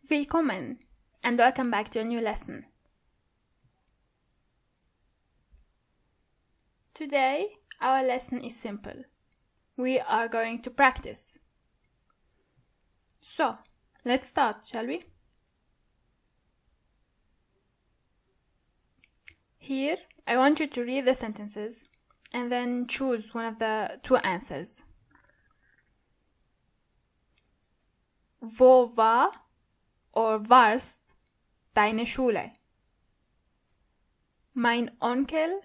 Willkommen and welcome back to a new lesson. Today, our lesson is simple. We are going to practice. So, let's start, shall we? Here, I want you to read the sentences and then choose one of the two answers. Wo war or warst deine Schule? Mein Onkel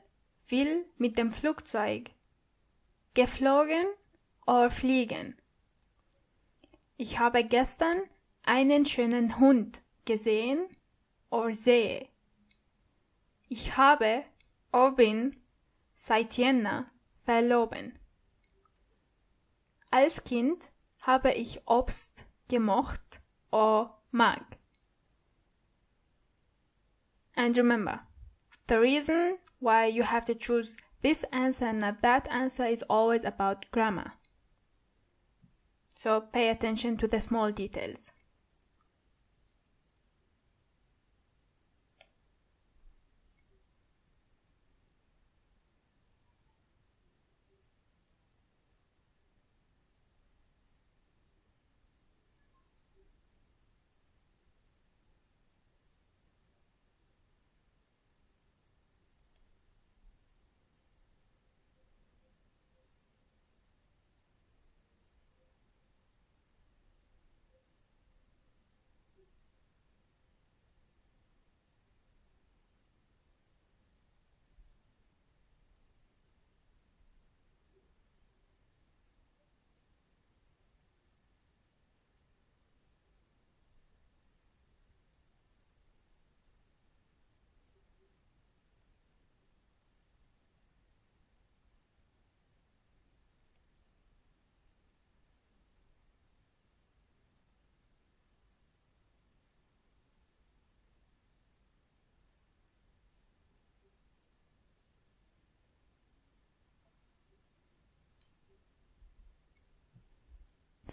will mit dem Flugzeug geflogen oder fliegen. Ich habe gestern einen schönen Hund gesehen oder sehe. Ich habe oder bin seit Jänner verloben. Als Kind habe ich Obst gemocht oder mag. And remember, the reason why you have to choose this answer and not that answer is always about grammar. So pay attention to the small details.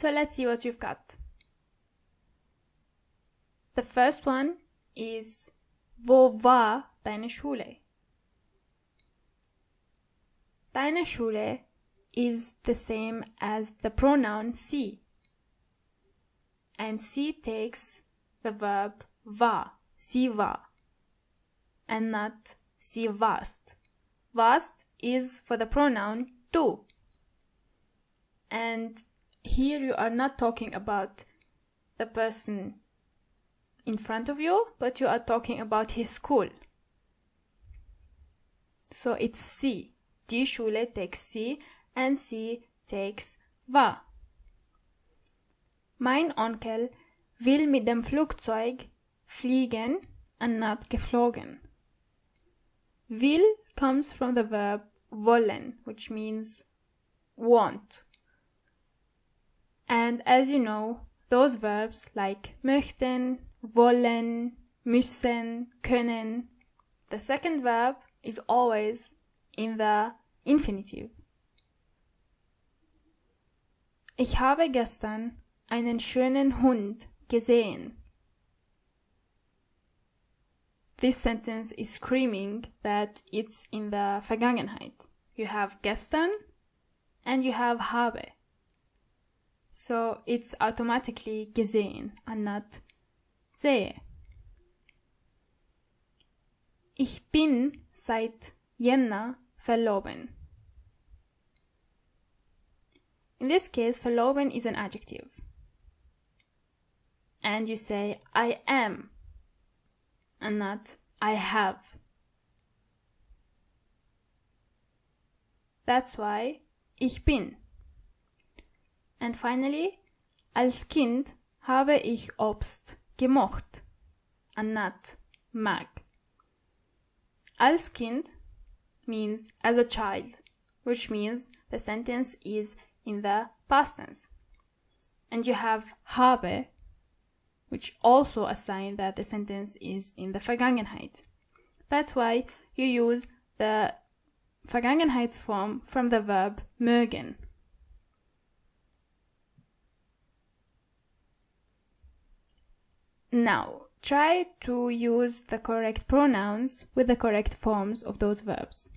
So let's see what you've got. The first one is Wo war deine Schule? Deine Schule is the same as the pronoun sie. And sie takes the verb war, sie war, and not sie warst. Warst is for the pronoun du. And here you are not talking about the person in front of you, but you are talking about his school. So it's sie. Die Schule takes sie and sie takes war. Mein Onkel will mit dem Flugzeug fliegen and not geflogen. Will comes from the verb wollen, which means want. And as you know, those verbs like möchten, wollen, müssen, können, the second verb is always in the infinitive. Ich habe gestern einen schönen Hund gesehen. This sentence is screaming that it's in the Vergangenheit. You have gestern and you have habe. So it's automatically gesehen and not sehe. Ich bin seit Jänner verloben. In this case, verloben is an adjective. And you say I am and not I have. That's why ich bin. And finally, als Kind habe ich Obst gemocht and not mag. Als Kind means as a child, which means the sentence is in the past tense. And you have habe, which also assigns that the sentence is in the Vergangenheit. That's why you use the Vergangenheitsform from the verb mögen. Now, try to use the correct pronouns with the correct forms of those verbs.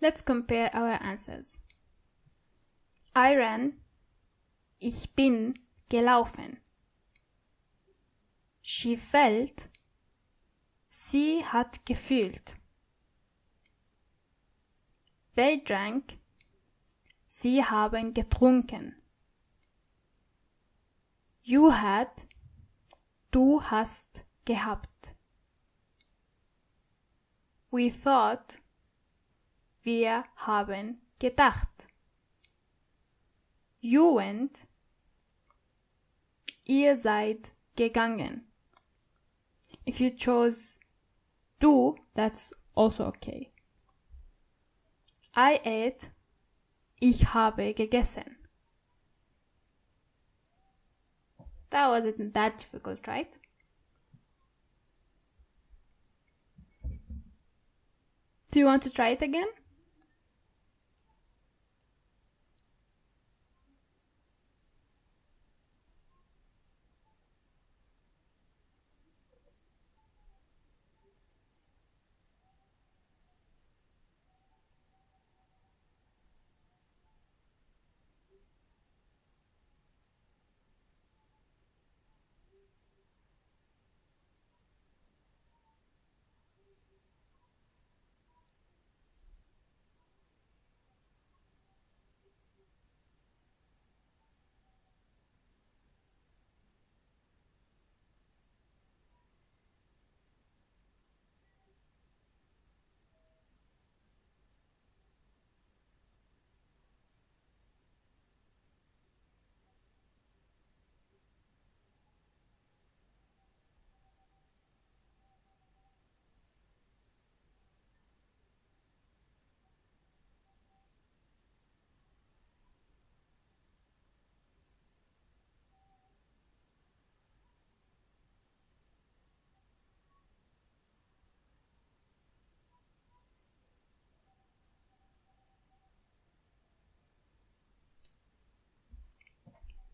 Let's compare our answers. I ran. Ich bin gelaufen. She felt. Sie hat gefühlt. They drank. Sie haben getrunken. You had. Du hast gehabt. We thought. Wir haben gedacht. You went. Ihr seid gegangen. If you chose du, that's also okay. I ate. Ich habe gegessen. That wasn't that difficult, right? Do you want to try it again?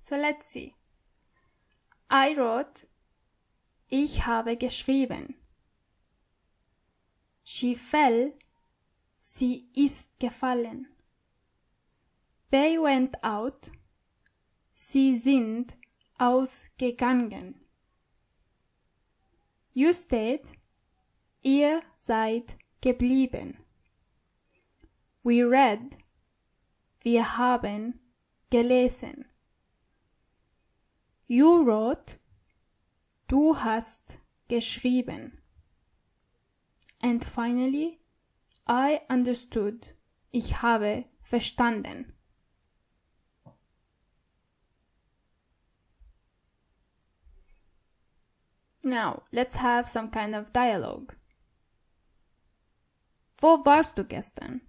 So let's see. I wrote. Ich habe geschrieben. She fell. Sie ist gefallen. They went out. Sie sind ausgegangen. You stayed. Ihr seid geblieben. We read. Wir haben gelesen. You wrote. Du hast geschrieben. And finally, I understood. Ich habe verstanden. Now, let's have some kind of dialogue. Wo warst du gestern?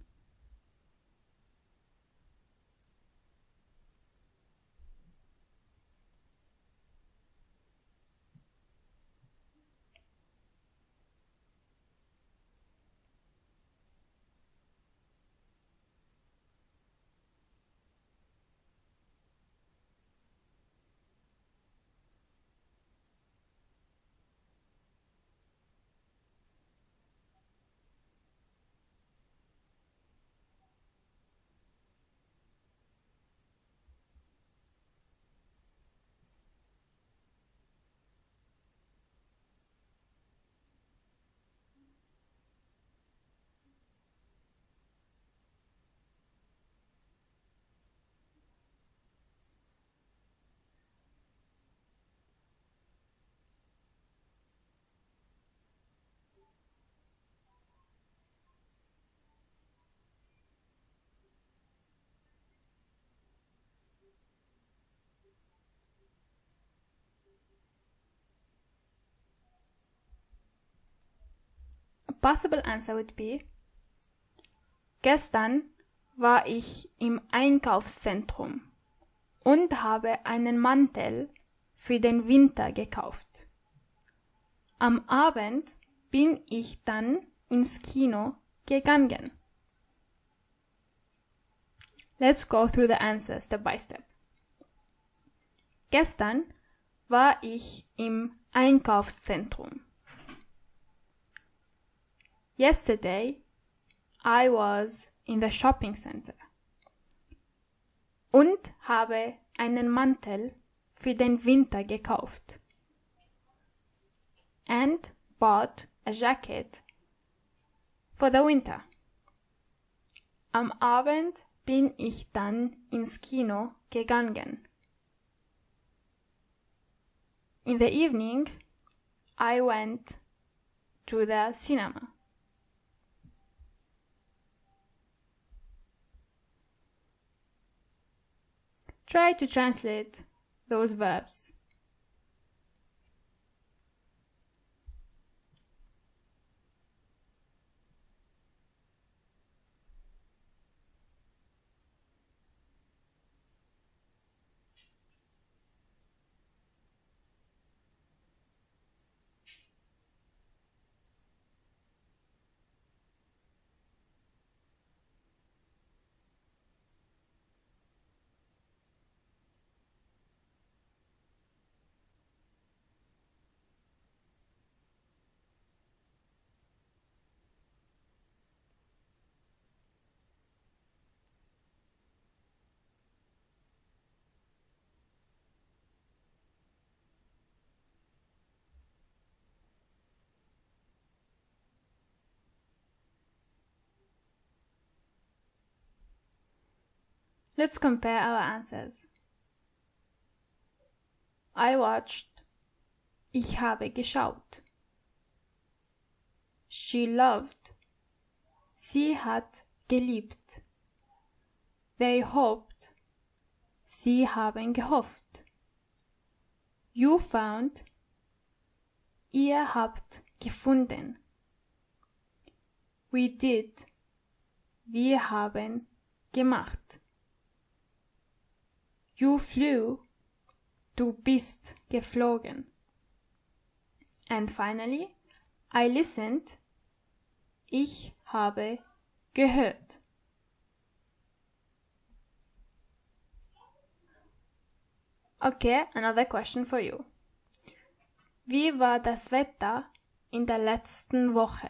A possible answer would be: Gestern war ich im Einkaufszentrum und habe einen Mantel für den Winter gekauft. Am Abend bin ich dann ins Kino gegangen. Let's go through the answers step by step. Gestern war ich im Einkaufszentrum. Yesterday, I was in the shopping center. Und habe einen Mantel für den Winter gekauft. And bought a jacket for the winter. Am Abend bin ich dann ins Kino gegangen. In the evening, I went to the cinema. Try to translate those verbs. Let's compare our answers. I watched. Ich habe geschaut. She loved. Sie hat geliebt. They hoped. Sie haben gehofft. You found. Ihr habt gefunden. We did. Wir haben gemacht. You flew. Du bist geflogen. And finally, I listened. Ich habe gehört. Okay, another question for you. Wie war das Wetter in der letzten Woche?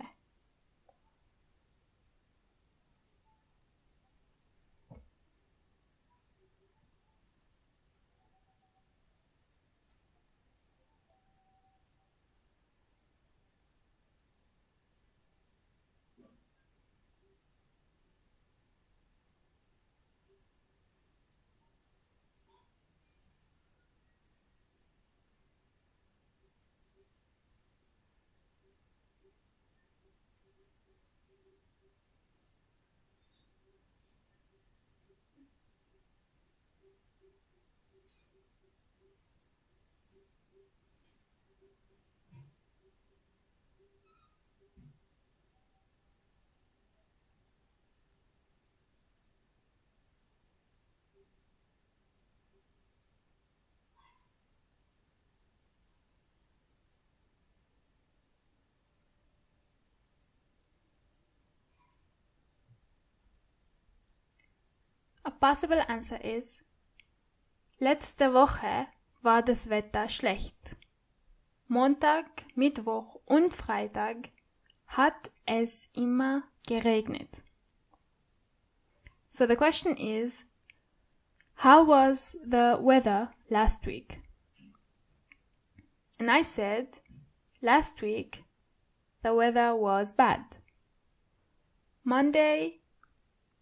possible answer is: Letzte Woche war das Wetter schlecht. Montag, Mittwoch und Freitag hat es immer geregnet. So the question is, how was the weather last week? And I said, last week the weather was bad. Monday,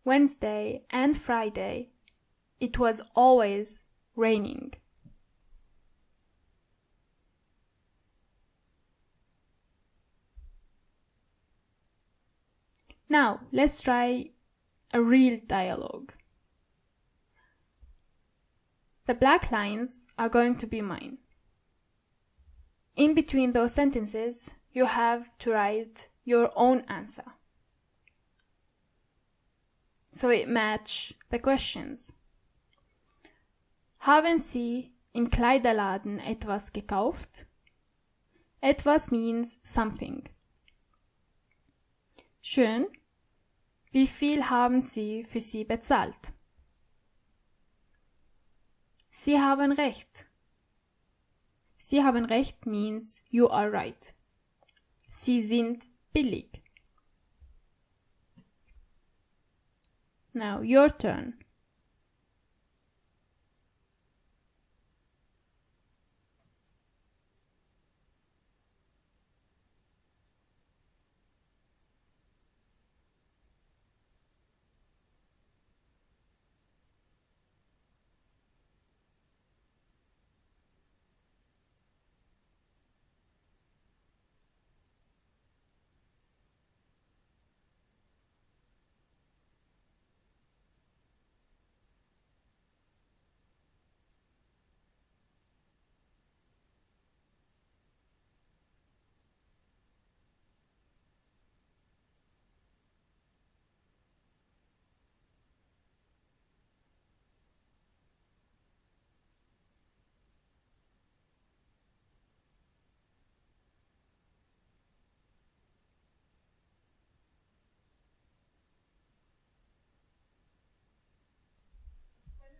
Wednesday, and Friday it was always raining. Now, let's try a real dialogue. The black lines are going to be mine. In between those sentences, you have to write your own answer, so it match the questions. Haben Sie im Kleiderladen etwas gekauft? Etwas means something. Schön. Wie viel haben Sie für sie bezahlt? Sie haben recht. Sie haben recht means you are right. Sie sind billig. Now your turn.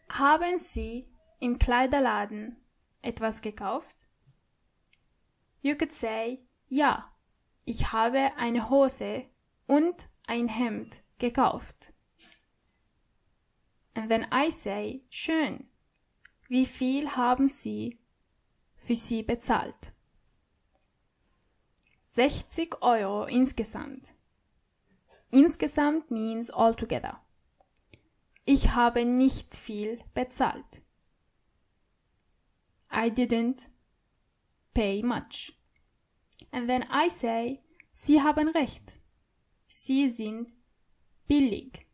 Haben Sie im Kleiderladen etwas gekauft? You could say, ja, ich habe eine Hose und ein Hemd gekauft. And then I say, schön. Wie viel haben Sie für sie bezahlt? 60 Euro insgesamt. Insgesamt means altogether. Ich habe nicht viel bezahlt. I didn't pay much. And then I say, Sie haben recht. Sie sind billig.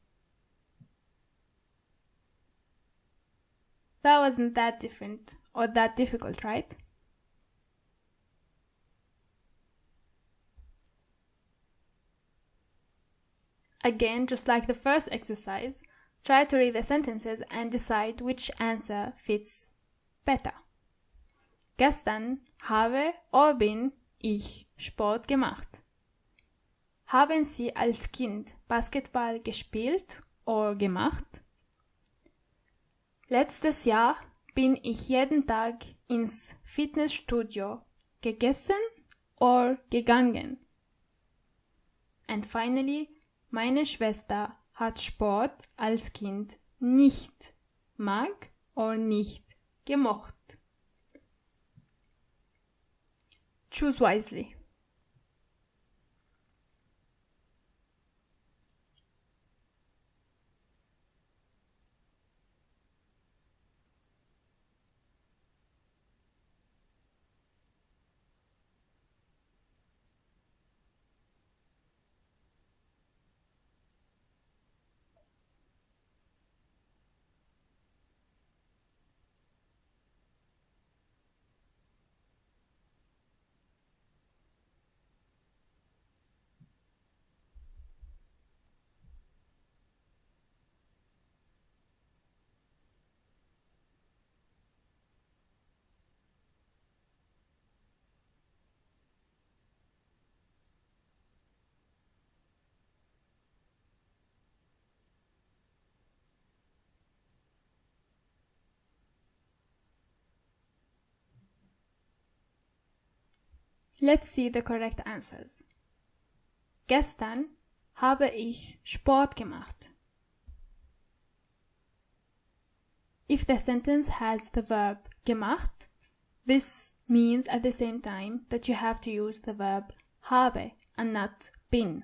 That wasn't that different or that difficult, right? Again, just like the first exercise, try to read the sentences and decide which answer fits better. Gestern habe oder bin ich Sport gemacht. Haben Sie als Kind Basketball gespielt oder gemacht? Letztes Jahr bin ich jeden Tag ins Fitnessstudio gegessen oder gegangen. And finally, meine Schwester hat Sport als Kind nicht mag oder nicht gemocht. Choose wisely. Let's see the correct answers. Gestern habe ich Sport gemacht. If the sentence has the verb gemacht, this means at the same time that you have to use the verb habe and not bin.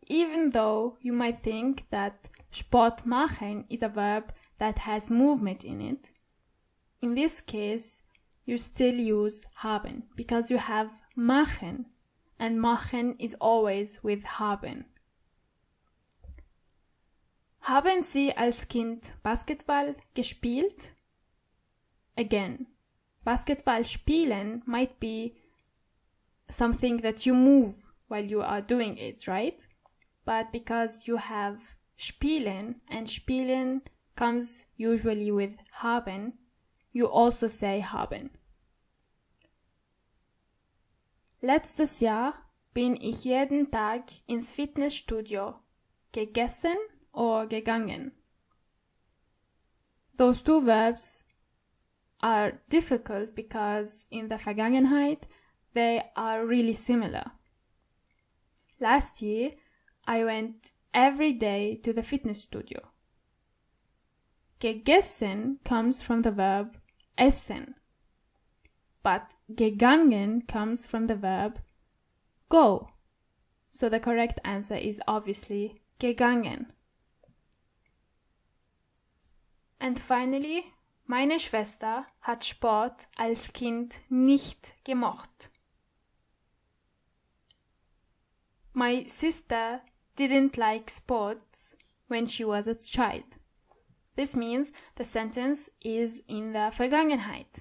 Even though you might think that Sport machen is a verb that has movement in it, in this case you still use haben because you have machen, and machen is always with haben. Haben Sie als Kind Basketball gespielt? Again, Basketball spielen might be something that you move while you are doing it, right? But because you have spielen, and spielen comes usually with haben, you also say haben. Letztes Jahr bin ich jeden Tag ins Fitnessstudio gegessen or gegangen. Those two verbs are difficult because in the Vergangenheit they are really similar. Last year I went every day to the fitness studio. Gegessen comes from the verb essen, but gegangen comes from the verb go. So the correct answer is obviously gegangen. And finally, meine Schwester hat Sport als Kind nicht gemocht. My sister didn't like sports when she was a child. This means the sentence is in the Vergangenheit.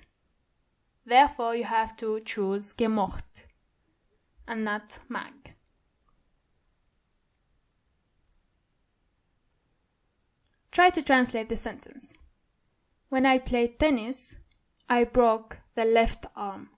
Therefore, you have to choose gemocht and not mag. Try to translate the sentence. When I played tennis, I broke the left arm.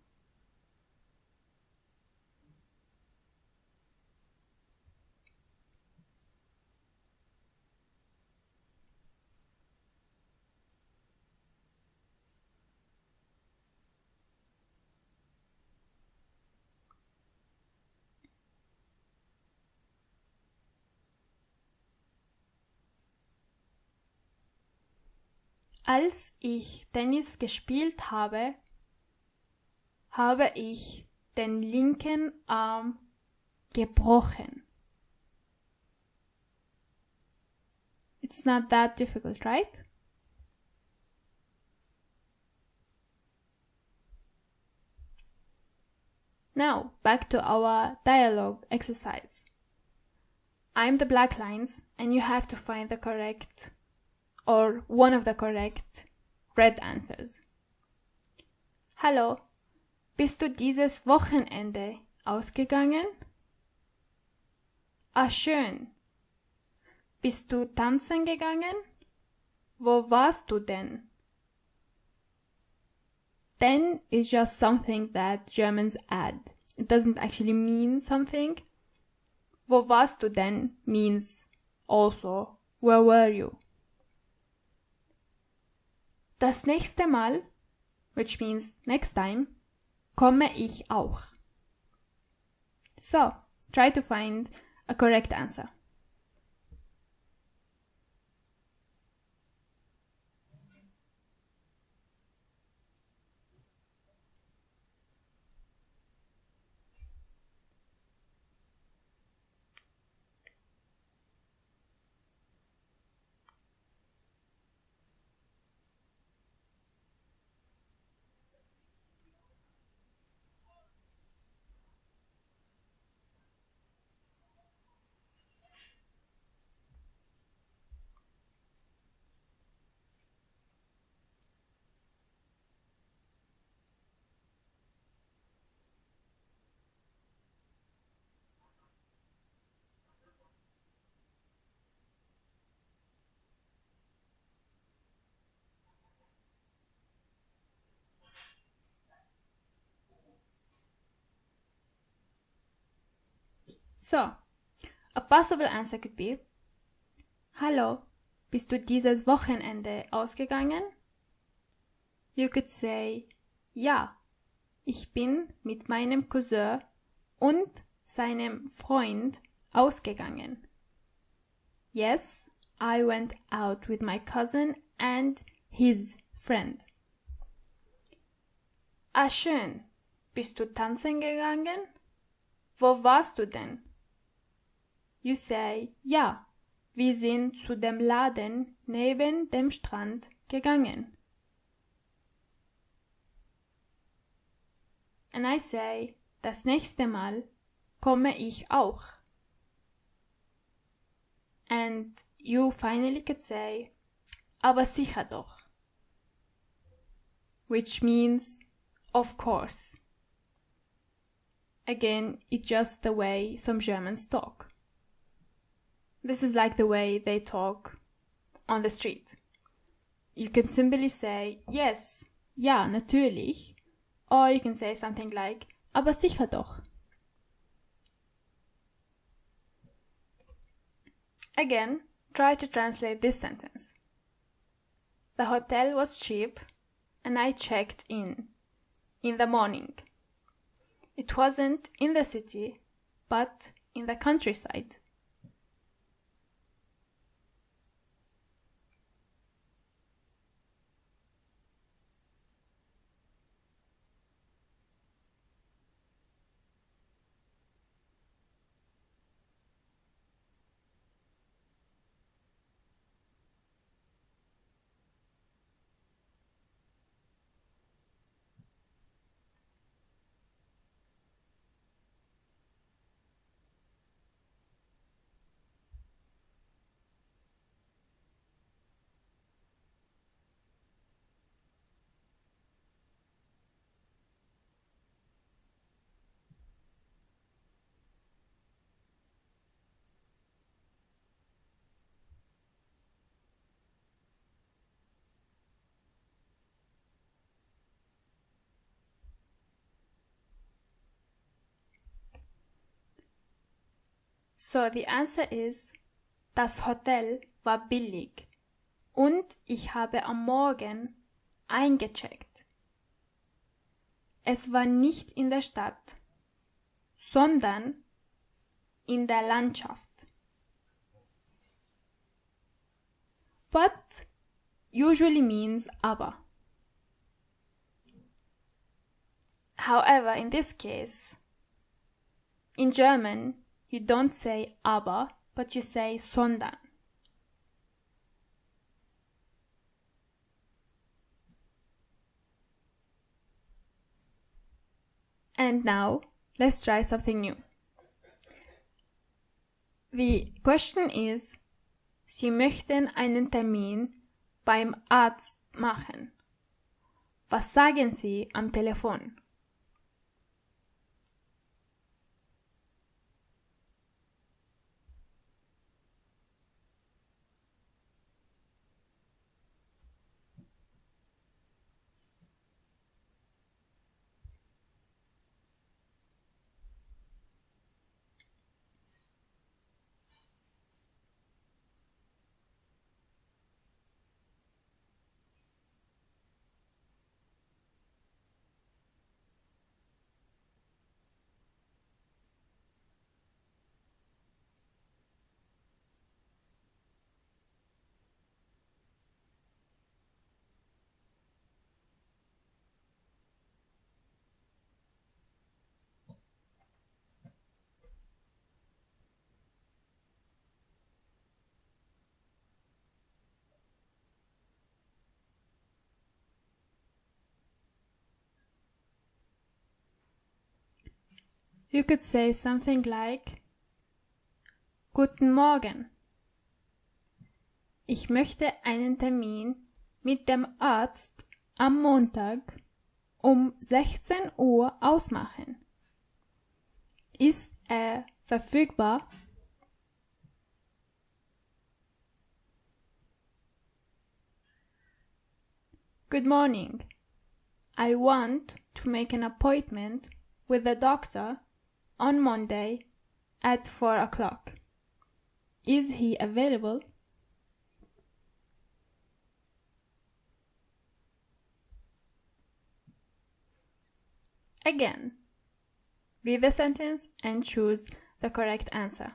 Als ich Tennis gespielt habe, habe ich den linken Arm gebrochen. It's not that difficult, right? Now, back to our dialogue exercise. I'm the black lines and you have to find the correct or one of the correct red answers. Hallo, bist du dieses Wochenende ausgegangen? Ah, schön. Bist du tanzen gegangen? Wo warst du denn? Denn is just something that Germans add. It doesn't actually mean something. Wo warst du denn means also, where were you? Das nächste Mal, which means next time, komme ich auch. So, try to find a correct answer. So, a possible answer could be, Hallo, bist du dieses Wochenende ausgegangen? You could say, Ja, Ich bin mit meinem Cousin und seinem Freund ausgegangen. Yes, I went out with my cousin and his friend. Ah, schön. Bist du tanzen gegangen? Wo warst du denn? You say, ja, wir sind zu dem Laden neben dem Strand gegangen. And I say, das nächste Mal komme ich auch. And you finally could say, aber sicher doch. Which means, of course. Again, it's just the way some Germans talk. This is like the way they talk on the street. You can simply say, yes, ja, natürlich. Or you can say something like, aber sicher doch. Again, try to translate this sentence. The hotel was cheap and I checked in the morning. It wasn't in the city, but in the countryside. So the answer is, das Hotel war billig und ich habe am Morgen eingecheckt. Es war nicht in der Stadt, sondern in der Landschaft. But usually means aber. However, in this case, in German, you don't say aber, but you say sondern. And now, let's try something new. The question is, Sie möchten einen Termin beim Arzt machen. Was sagen Sie am Telefon? You could say something like, Guten Morgen. Ich möchte einen Termin mit dem Arzt am Montag um 16 Uhr ausmachen. Ist er verfügbar? Good morning. I want to make an appointment with the doctor on Monday at 4 o'clock. Is he available? Again, read the sentence and choose the correct answer.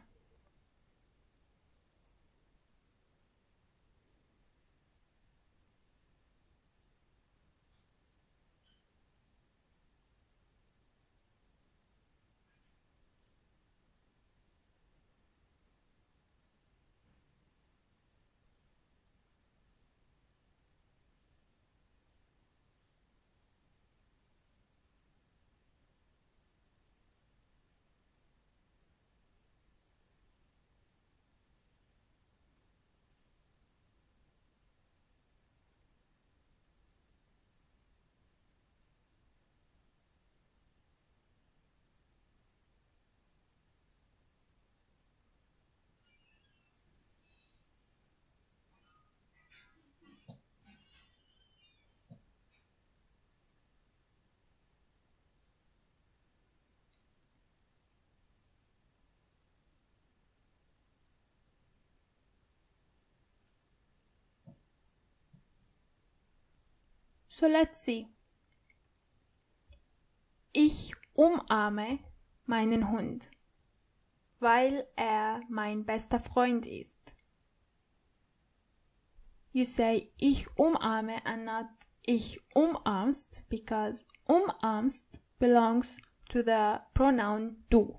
So let's see. Ich umarme meinen Hund, weil mein bester Freund ist. You say ich umarme and not ich umarmst because umarmst belongs to the pronoun du.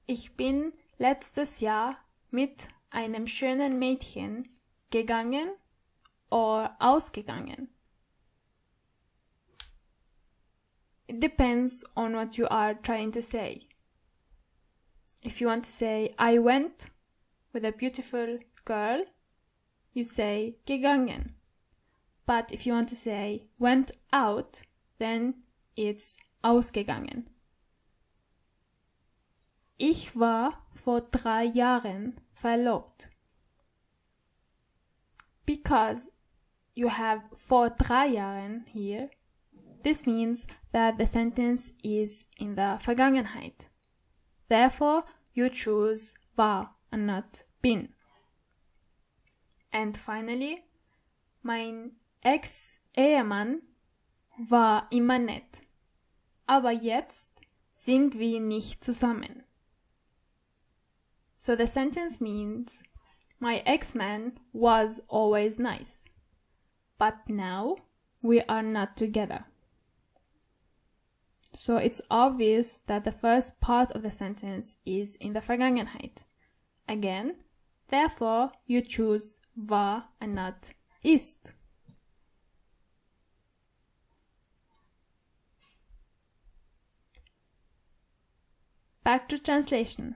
Ich bin letztes Jahr mit einem schönen Mädchen gegangen or ausgegangen. It depends on what you are trying to say. If you want to say I went with a beautiful girl, you say gegangen. But if you want to say went out, then it's ausgegangen. Ich war vor 3 Jahren verlobt. Because you have vor 3 Jahren here, this means that the sentence is in the Vergangenheit. Therefore, you choose war and not bin. And finally, mein Ex-Ehemann war immer nett, aber jetzt sind wir nicht zusammen. So the sentence means, my ex-man was always nice, but now we are not together. So it's obvious that the first part of the sentence is in the Vergangenheit. Again, therefore you choose war and not ist. Back to translation.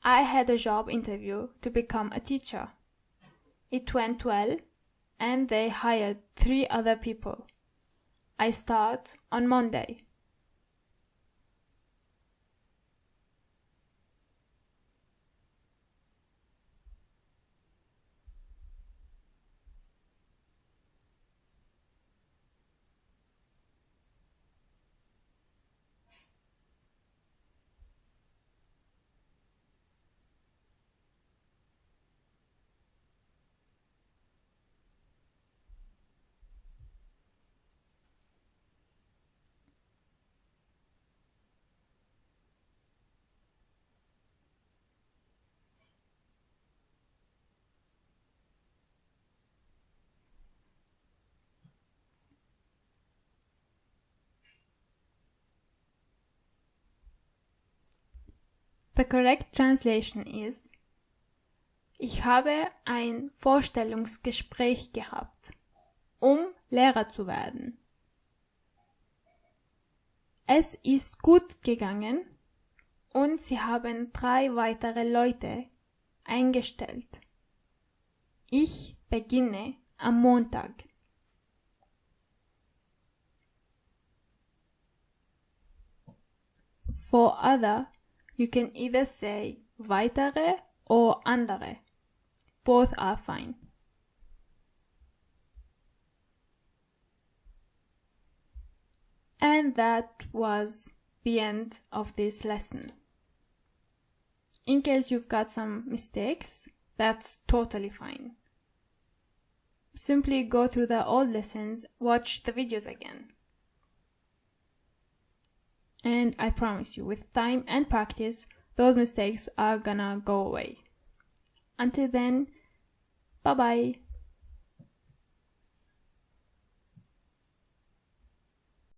I had a job interview to become a teacher. It went well, and they hired 3 other people. I start on Monday. The correct translation is: Ich habe ein Vorstellungsgespräch gehabt, um Lehrer zu werden. Es ist gut gegangen und sie haben 3 weitere Leute eingestellt. Ich beginne am Montag. For other, you can either say weitere or andere. Both are fine. And that was the end of this lesson. In case you've got some mistakes, that's totally fine. Simply go through the old lessons, watch the videos again. And I promise you, with time and practice, those mistakes are gonna go away. Until then, bye bye.